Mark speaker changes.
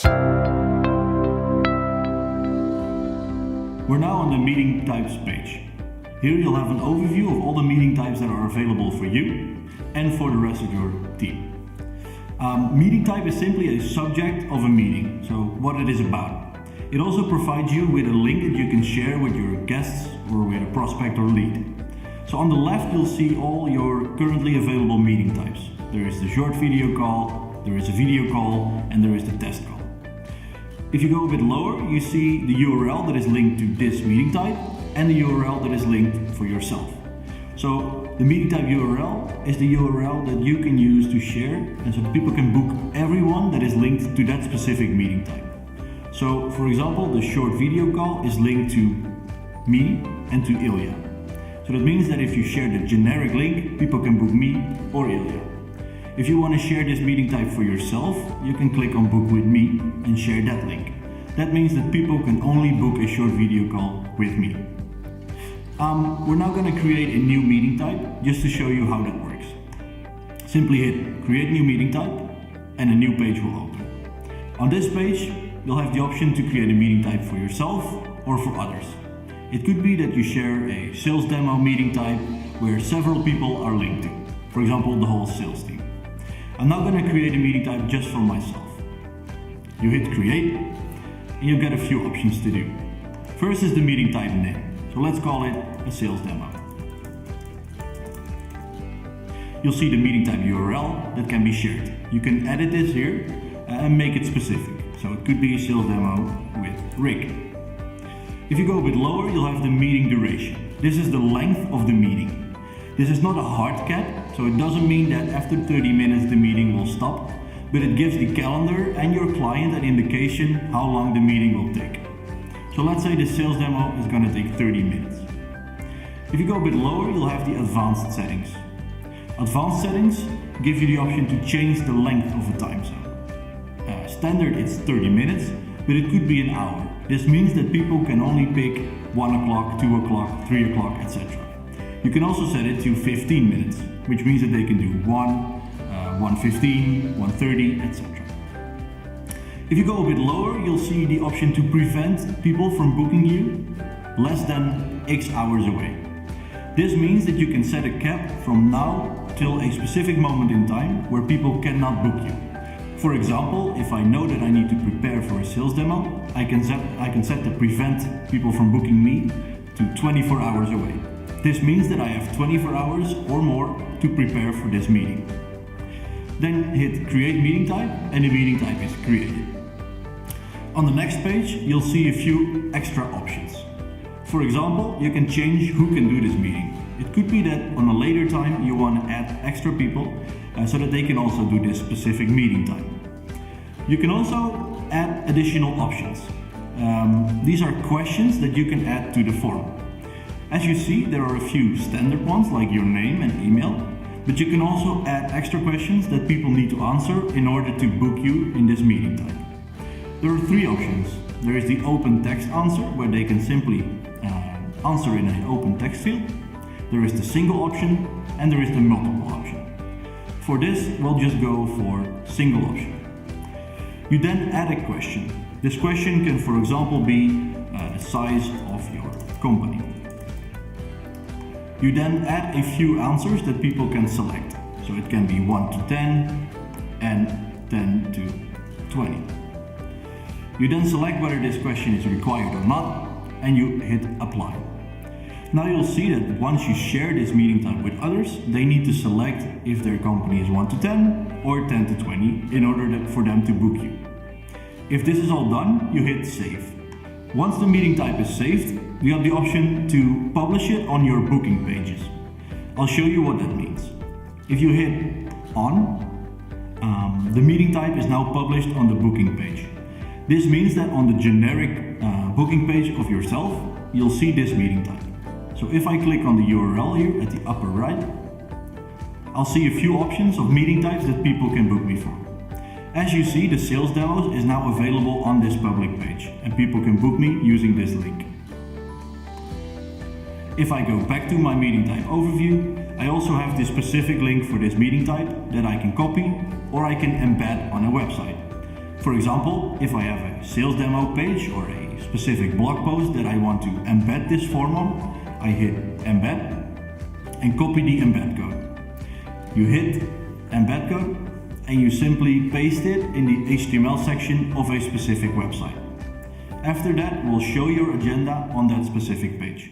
Speaker 1: We're now on the meeting types page. Here you'll have an overview of all the meeting types that are available for you and for the rest of your team. Meeting type is simply a subject of a meeting, so what it is about. It also provides you with a link that you can share with your guests or with a prospect or lead. So on the left you'll see all your currently available meeting types. There is the short video call, there is a video call, and there is the test call. If you go a bit lower, you see the URL that is linked to this meeting type and the URL that is linked for yourself. So the meeting type URL is the URL that you can use to share, and so that people can book everyone that is linked to that specific meeting type. So for example, the short video call is linked to me and to Ilya. So that means that if you share the generic link, people can book me or Ilya. If you want to share this meeting type for yourself, you can click on Book with Me and share that link. That means that people can only book a short video call with me. We're now going to create a new meeting type just to show you how that works. Simply hit Create New Meeting Type and a new page will open. On this page, you'll have the option to create a meeting type for yourself or for others. It could be that you share a sales demo meeting type where several people are linked to, for example, the whole sales team. I'm now going to create a meeting type just for myself. You hit Create and you'll get a few options to do. First is the meeting type name. So let's call it a sales demo. You'll see the meeting type URL that can be shared. You can edit this here and make it specific. So it could be a sales demo with Rick. If you go a bit lower, you'll have the meeting duration. This is the length of the meeting. This is not a hard cap, so it doesn't mean that after 30 minutes the meeting will stop, but it gives the calendar and your client an indication how long the meeting will take. So let's say the sales demo is going to take 30 minutes. If you go a bit lower, you'll have the advanced settings. Advanced settings give you the option to change the length of a time zone. Standard it's 30 minutes, but it could be an hour. This means that people can only pick 1 o'clock, 2 o'clock, 3 o'clock, etc. You can also set it to 15 minutes, which means that they can do 1:15, 1:30, etc. If you go a bit lower, you'll see the option to prevent people from booking you less than X hours away. This means that you can set a cap from now till a specific moment in time where people cannot book you. For example, if I know that I need to prepare for a sales demo, I can set the prevent people from booking me to 24 hours away. This means that I have 24 hours or more to prepare for this meeting. Then hit Create Meeting Type and the meeting type is created. On the next page, you'll see a few extra options. For example, you can change who can do this meeting. It could be that on a later time you want to add extra people so that they can also do this specific meeting type. You can also add additional options. These are questions that you can add to the form. As you see, there are a few standard ones like your name and email, but you can also add extra questions that people need to answer in order to book you in this meeting type. There are 3 options. There is the open text answer, where they can simply answer in an open text field. There is the single option, and there is the multiple option. For this, we'll just go for single option. You then add a question. This question can, for example, be the size of your company. You then add a few answers that people can select. So it can be 1 to 10 and 10 to 20. You then select whether this question is required or not, and you hit apply. Now you'll see that once you share this meeting type with others, they need to select if their company is 1 to 10 or 10 to 20 in order for them to book you. If this is all done, you hit save. Once the meeting type is saved, you have the option to publish it on your booking pages. I'll show you what that means. If you hit on, the meeting type is now published on the booking page. This means that on the generic booking page of yourself, you'll see this meeting type. So if I click on the URL here at the upper right, I'll see a few options of meeting types that people can book me for. As you see, the sales demos is now available on this public page and people can book me using this link. If I go back to my meeting type overview, I also have this specific link for this meeting type that I can copy or I can embed on a website. For example, if I have a sales demo page or a specific blog post that I want to embed this form on, I hit embed and copy the embed code. You hit embed code and you simply paste it in the HTML section of a specific website. After that, we'll show your agenda on that specific page.